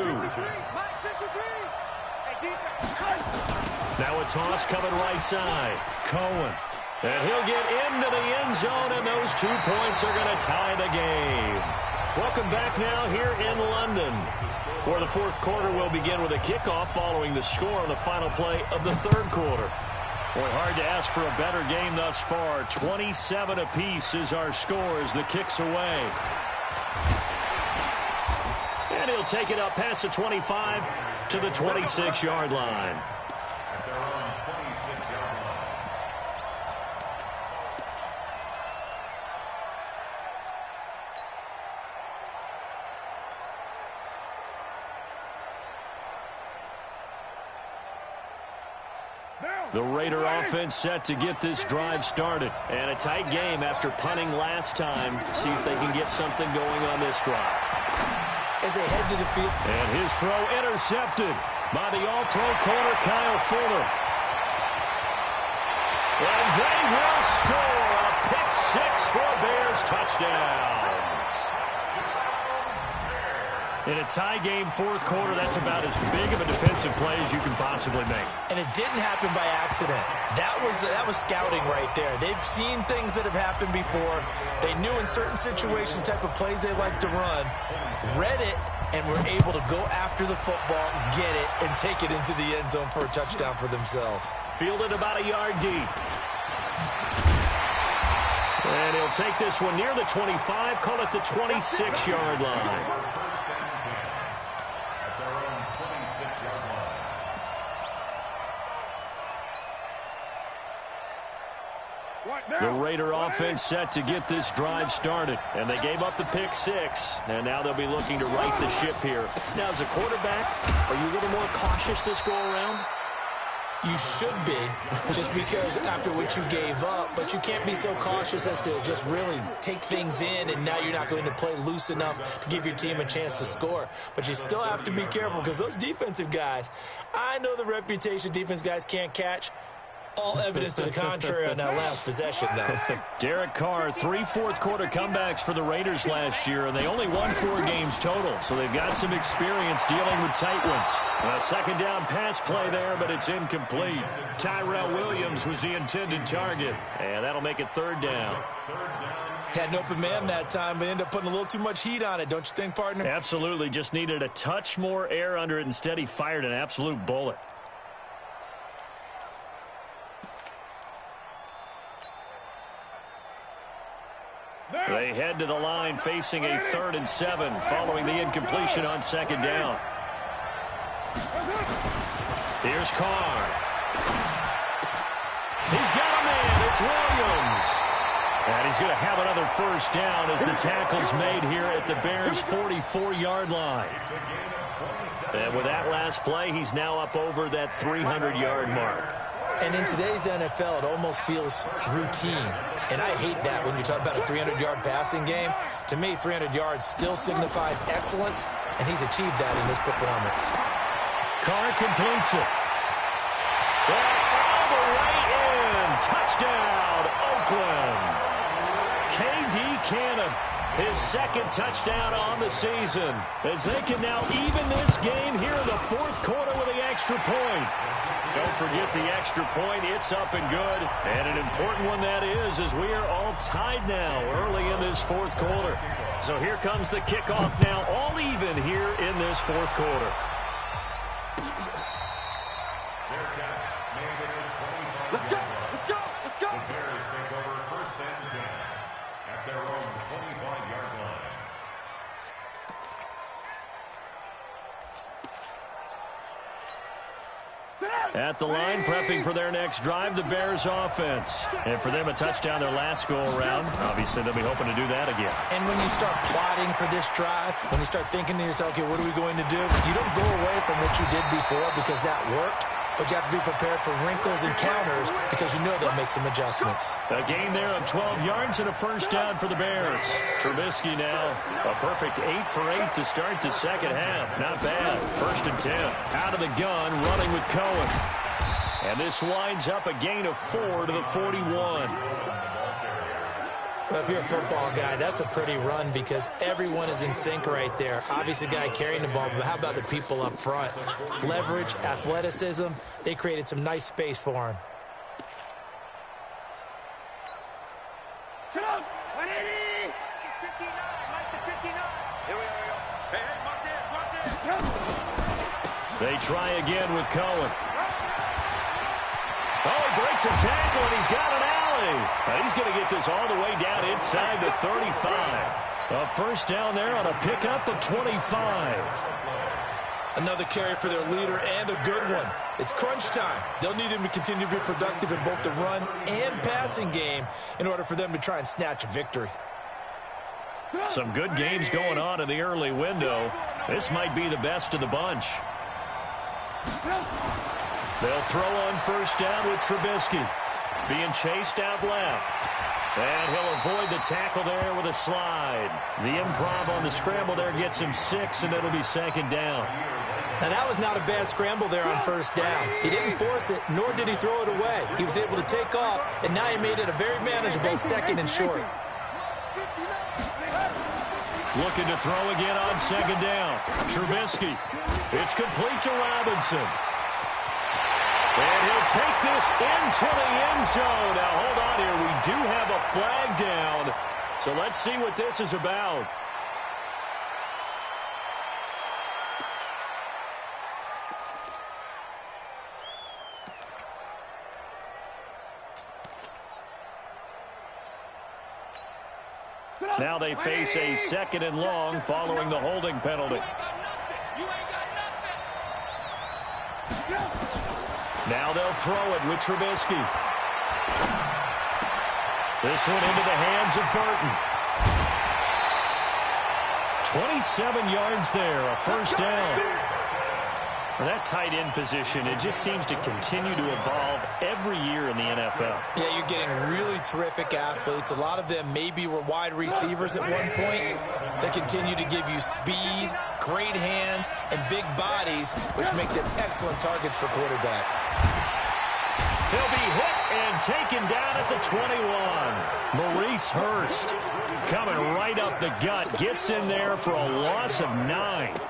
Now a toss coming right side. Cohen. And he'll get into the end zone, and those 2 points are going to tie the game. Welcome back now here in London, where the 4th quarter will begin with a kickoff following the score on the final play of the 3rd quarter. Boy, hard to ask for a better game thus far. 27 apiece is our score as the kick's away. And he'll take it up past the 25 to the 26-yard line. The Raider offense set to get this drive started. And a tight game after punting last time. See if they can get something going on this drive. As they head to the field. And his throw intercepted by the all-pro corner, Kyle Fuller. And they will score a pick-6 for a Bears touchdown. In a tie game 4th quarter, that's about as big of a defensive play as you can possibly make. And it didn't happen by accident. That was scouting right there. They've seen things that have happened before. They knew in certain situations the type of plays they like to run, read it, and were able to go after the football, get it, and take it into the end zone for a touchdown for themselves. Fielded about a yard deep. And he'll take this one near the 25, call it the 26-yard line. The Raider offense set to get this drive started. And they gave up the pick-6. And now they'll be looking to right the ship here. Now, as a quarterback, are you a little more cautious this go-around? You should be, just because after what you gave up. But you can't be so cautious as to just really take things in, and now you're not going to play loose enough to give your team a chance to score. But you still have to be careful because those defensive guys, I know the reputation defense guys can't catch. All evidence to the contrary on that last possession, though. Derek Carr, 3 4th-quarter comebacks for the Raiders last year, and they only won 4 games total, so they've got some experience dealing with tight ones. A 2nd down pass play there, but it's incomplete. Tyrell Williams was the intended target, and that'll make it 3rd down. Had an open man that time, but ended up putting a little too much heat on it, don't you think, partner? Absolutely. Just needed a touch more air under it. Instead, he fired an absolute bullet. They head to the line facing a 3rd and 7 following the incompletion on 2nd down. Here's Carr. He's got a man. It's Williams. And he's going to have another first down as the tackle's made here at the Bears' 44-yard line. And with that last play, he's now up over that 300-yard mark. And in today's NFL, it almost feels routine. And I hate that when you talk about a 300-yard passing game. To me, 300 yards still signifies excellence, and he's achieved that in this performance. Carr completes it. All the way in. Touchdown, Oakland. K.D. Cannon, his 2nd touchdown on the season, as they can now even this game here in the 4th quarter with the extra point. Don't forget the extra point. It's up and good. And an important one that is, as we are all tied now early in this 4th quarter. So here comes the kickoff now, all even here in this 4th quarter. Let's go! Let's go! Let's go! At the line, prepping for their next drive, the Bears offense. And for them, a touchdown their last go-around. Obviously, they'll be hoping to do that again. And when you start plotting for this drive, when you start thinking to yourself, okay, what are we going to do? You don't go away from what you did before because that worked, but you have to be prepared for wrinkles and counters because you know they'll make some adjustments. A gain there of 12 yards and a first down for the Bears. Trubisky now, a perfect 8 for 8 to start the second half. Not bad. 1st and 10. Out of the gun, running with Cohen. And this winds up a gain of 4 to the 41. Well, if you're a football guy, that's a pretty run because everyone is in sync right there. Obviously, the guy carrying the ball, but how about the people up front? Leverage, athleticism, they created some nice space for him. Shut up! 180! He's 59. Mike to 59. Here we go. Hey, march in. They try again with Cohen. Oh, he breaks a tackle, and he's got an alley. He's going to get this all the way down inside the 35. A first down there on a pickup of 25. Another carry for their leader and a good one. It's crunch time. They'll need him to continue to be productive in both the run and passing game in order for them to try and snatch a victory. Some good games going on in the early window. This might be the best of the bunch. They'll throw on first down with Trubisky. Being chased out left. And he'll avoid the tackle there with a slide. The improv on the scramble there gets him 6, and it'll be 2nd down. Now, that was not a bad scramble there on first down. He didn't force it, nor did he throw it away. He was able to take off, and now he made it a very manageable 2nd and short. Looking to throw again on 2nd down. Trubisky. It's complete to Robinson. And he'll take this into the end zone. Now, hold on here. We do have a flag down. So let's see what this is about. Now they face a 2nd and long following the holding penalty. Now they'll throw it with Trubisky. This one into the hands of Burton. 27 yards there, a first down. Well, that tight end position, it just seems to continue to evolve every year in the NFL. Yeah, you're getting really terrific athletes. A lot of them maybe were wide receivers at one point. They continue to give you speed, great hands, and big bodies, which make them excellent targets for quarterbacks. He'll be hit and taken down at the 21. Maurice Hurst coming right up the gut. Gets in there for a loss of 9.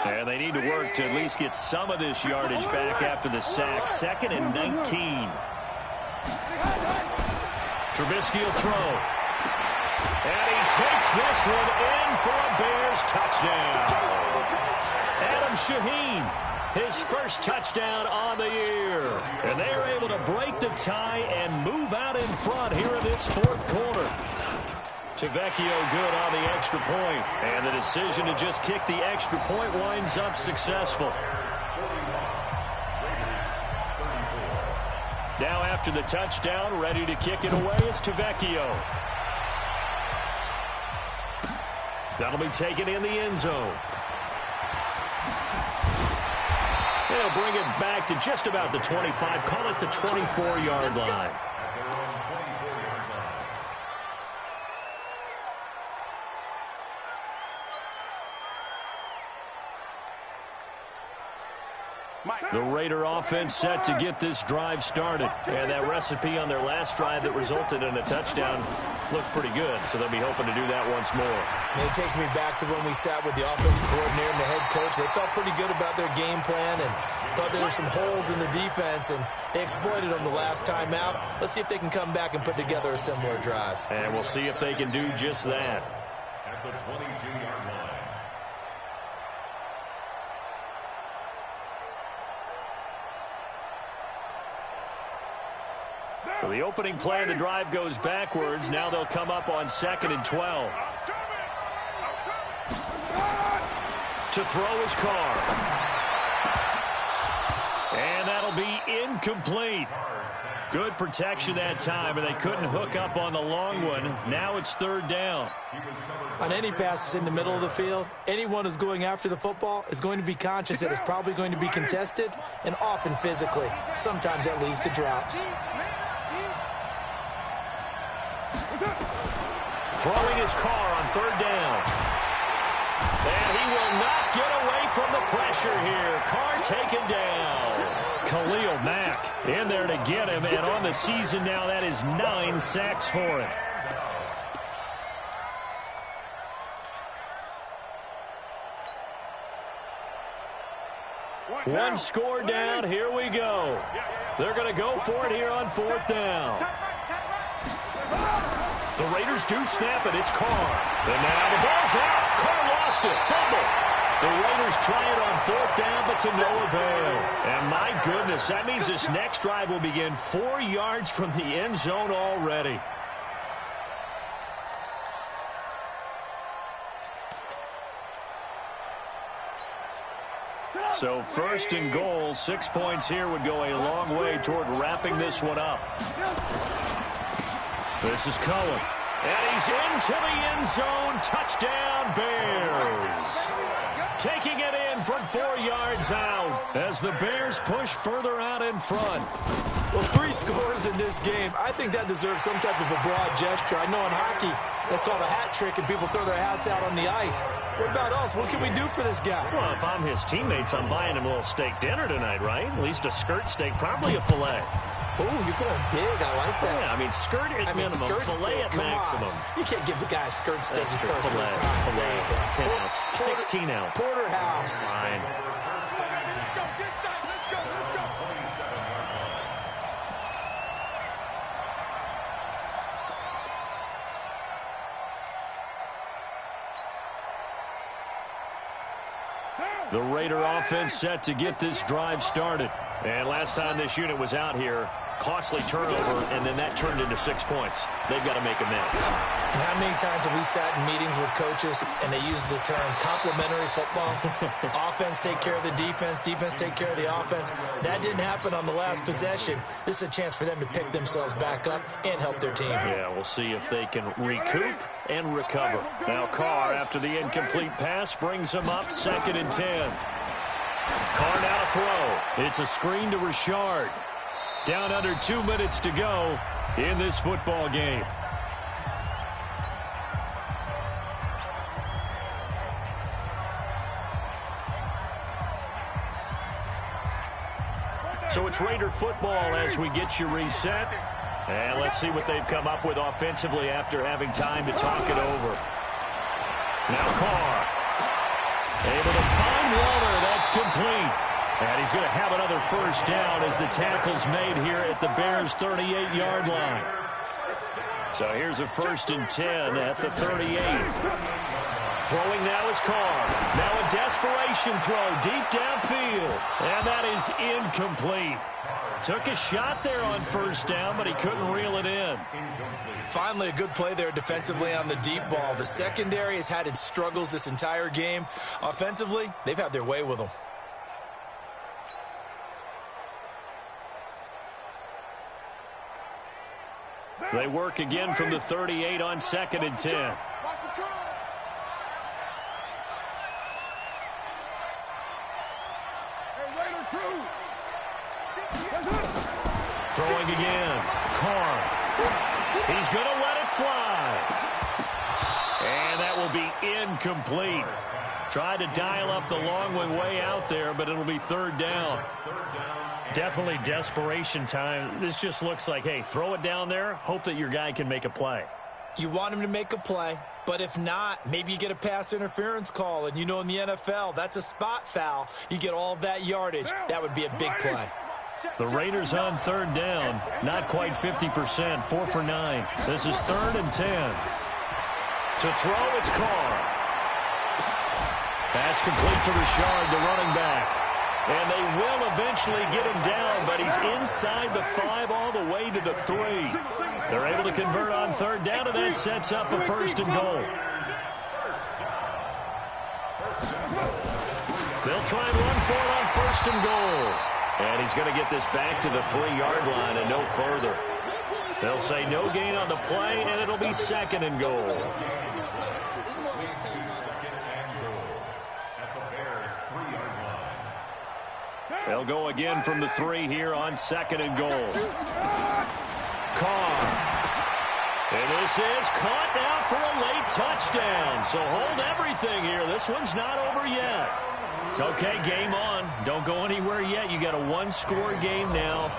And they need to work to at least get some of this yardage back after the sack. 2nd and 19. Trubisky will throw. And he takes this one in for a Bears touchdown. Adam Shaheen, his first touchdown on the year. And they are able to break the tie and move out in front here in this 4th quarter. Tavecchio good on the extra point. And the decision to just kick the extra point winds up successful. Now after the touchdown, ready to kick it away is Tavecchio. That'll be taken in the end zone. They'll bring it back to just about the 25. Call it the 24-yard line. The Raider offense set to get this drive started. And that recipe on their last drive that resulted in a touchdown looked pretty good, so they'll be hoping to do that once more. And it takes me back to when we sat with the offensive coordinator and the head coach. They felt pretty good about their game plan and thought there were some holes in the defense, and they exploited them the last time out. Let's see if they can come back and put together a similar drive. And we'll see if they can do just that. At the 22-yard line. So the opening play of the drive goes backwards. Now they'll come up on 2nd and 12. To throw his Carr. And that'll be incomplete. Good protection that time, and they couldn't hook up on the long one. Now it's third down. On any passes in the middle of the field, anyone who's going after the football is going to be conscious that it's probably going to be contested, and often physically. Sometimes that leads to drops. Throwing his Carr on third down. And he will not get away from the pressure here. Carr taken down. Khalil Mack in there to get him, and on the season now, that is 9 sacks for him. One score down. Here we go. They're going to go for it here on fourth down. The Raiders do snap it. It's Carr. And now the ball's out. Carr lost it. Fumble. The Raiders try it on fourth down, but to no avail. And my goodness, that means this next drive will begin 4 yards from the end zone already. So first and goal, 6 points here would go a long way toward wrapping this one up. This is Cohen. And he's into the end zone. Touchdown, Bears. Taking it in from 4 yards out as the Bears push further out in front. Well, 3 scores in this game. I think that deserves some type of a broad gesture. I know in hockey, that's called a hat trick, and people throw their hats out on the ice. What about us? What can we do for this guy? Well, if I'm his teammates, I'm buying him a little steak dinner tonight, right? At least a skirt steak, probably a filet. Oh, you're going big. I like that. Yeah, I mean, skirt at minimum, skirt filet steak, at maximum. You can't give the guy a skirt steak. That's true. Filet, 10 ounce, 16 ounce. Porterhouse. Fine. The Raider offense set to get this drive started. And last time this unit was out here, costly turnover, and then that turned into 6 points. They've got to make amends. And how many times have we sat in meetings with coaches and they use the term complementary football? Offense take care of the defense, defense take care of the offense. That didn't happen on the last possession. This is a chance for them to pick themselves back up and help their team. Yeah, we'll see if they can recoup and recover. Now Carr, after the incomplete pass, brings him up 2nd and 10. Carr now to throw. It's a screen to Richard. Down under 2 minutes to go in this football game. So it's Raider football as we get you reset. And let's see what they've come up with offensively after having time to talk it over. Now Carr. Able to find Waller. That's complete. And he's going to have another first down as the tackle's made here at the Bears' 38-yard line. So here's a 1st and 10 at the 38. Throwing now is Carr. Now a desperation throw deep downfield. And that is incomplete. Took a shot there on first down, but he couldn't reel it in. Finally, a good play there defensively on the deep ball. The secondary has had its struggles this entire game. Offensively, they've had their way with them. They work again from the 38 on 2nd and 10. Throwing again. Carr. He's going to let it fly. And that will be incomplete. Tried to dial up the long one way out there, but it'll be 3rd down. Definitely desperation time. This just looks like, hey, throw it down there, hope that your guy can make a play. You want him to make a play, but if not, maybe you get a pass interference call, and you know in the NFL, that's a spot foul. You get all of that yardage. That would be a big play. The Raiders on 3rd down, not quite 50%, 4 for 9. This is 3rd and 10. To throw, it's Carr. That's complete to Richard, the running back. And they will eventually get him down, but he's inside the 5 all the way to the 3. They're able to convert on 3rd down, and that sets up a 1st and goal. They'll try and run for it on 1st and goal. And he's going to get this back to the 3-yard line and no further. They'll say no gain on the play, and it'll be 2nd and goal. Leads to 2nd and goal at the Bears' 3-yard line. They'll go again from the 3 here on 2nd and goal. KOM. And this is caught now for a late touchdown. So hold everything here. This one's not over yet. Okay, game on. Don't go anywhere yet. You got a 1-score game now.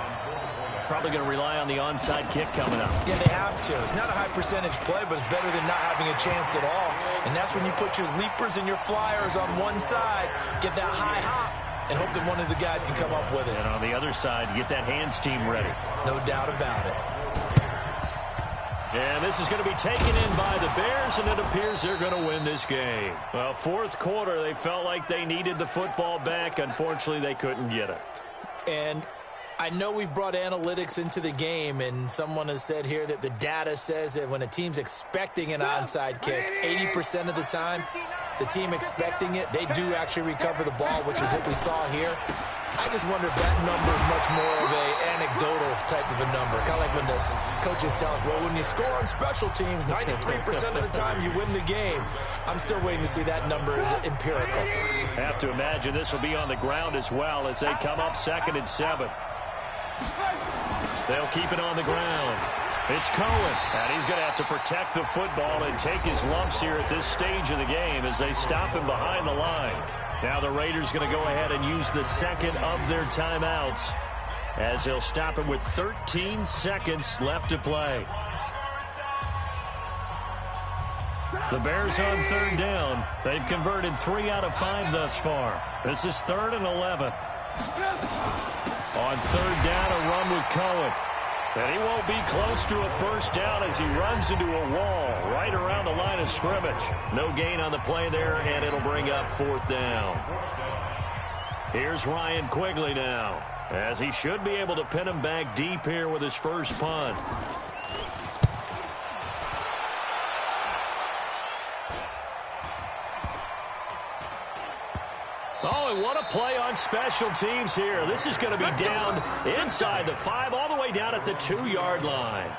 Probably going to rely on the onside kick coming up. Yeah, they have to. It's not a high percentage play, but it's better than not having a chance at all. And that's when you put your leapers and your flyers on one side, get that high hop, and hope that one of the guys can come up with it. And on the other side, get that hands team ready. No doubt about it. And this is going to be taken in by the Bears, and it appears they're going to win this game. Well, 4th quarter, they felt like they needed the football back. Unfortunately, they couldn't get it. And I know we've brought analytics into the game, and someone has said here that the data says that when a team's expecting an onside kick, 80% of the time, the team expecting it, they do actually recover the ball, which is what we saw here. I just wonder if that number is much more of an anecdotal type of a number. Kind of like when the coaches tell us, well, when you score on special teams, 93% of the time you win the game. I'm still waiting to see that number is empirical. Have to imagine this will be on the ground as well as they come up 2nd and 7. They'll keep it on the ground. It's Cohen, and he's going to have to protect the football and take his lumps here at this stage of the game as they stop him behind the line. Now the Raiders going to go ahead and use the 2nd of their timeouts as they'll stop him with 13 seconds left to play. The Bears on 3rd down. They've converted 3 out of 5 thus far. This is 3rd and 11. On 3rd down, a run with Cohen. And he won't be close to a 1st down as he runs into a wall right around the line of scrimmage. No gain on the play there, and it'll bring up 4th down. Here's Ryan Quigley now, as he should be able to pin him back deep here with his first punt. Oh, and what a play on special teams here. This is going to be down inside the 5, all the way down at the 2-yard line.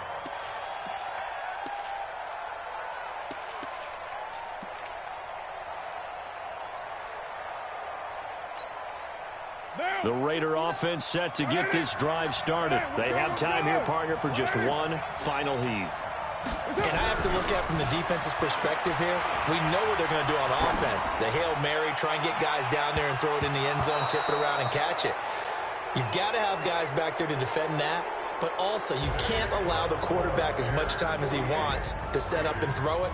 The Raider offense set to get this drive started. They have time here, partner, for just one final heave. And I have to look at from the defense's perspective here. We know what they're going to do on offense. The Hail Mary, try and get guys down there and throw it in the end zone, tip it around and catch it. You've got to have guys back there to defend that, but also you can't allow the quarterback as much time as he wants to set up and throw it.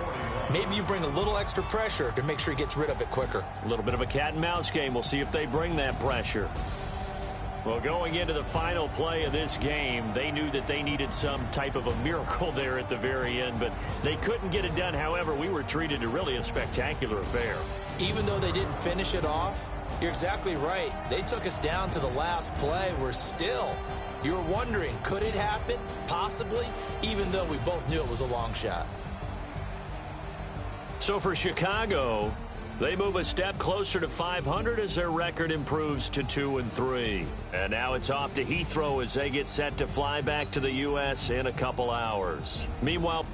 Maybe you bring a little extra pressure to make sure he gets rid of it quicker. A little bit of a cat and mouse game. We'll see if they bring that pressure. Well, going into the final play of this game, they knew that they needed some type of a miracle there at the very end, but they couldn't get it done. However, we were treated to really a spectacular affair. Even though they didn't finish it off, you're exactly right. They took us down to the last play. We're still, you were wondering, could it happen? Possibly, even though we both knew it was a long shot. So for Chicago, they move a step closer to 500 as their record improves to 2-3. And now it's off to Heathrow as they get set to fly back to the U.S. in a couple hours. Meanwhile,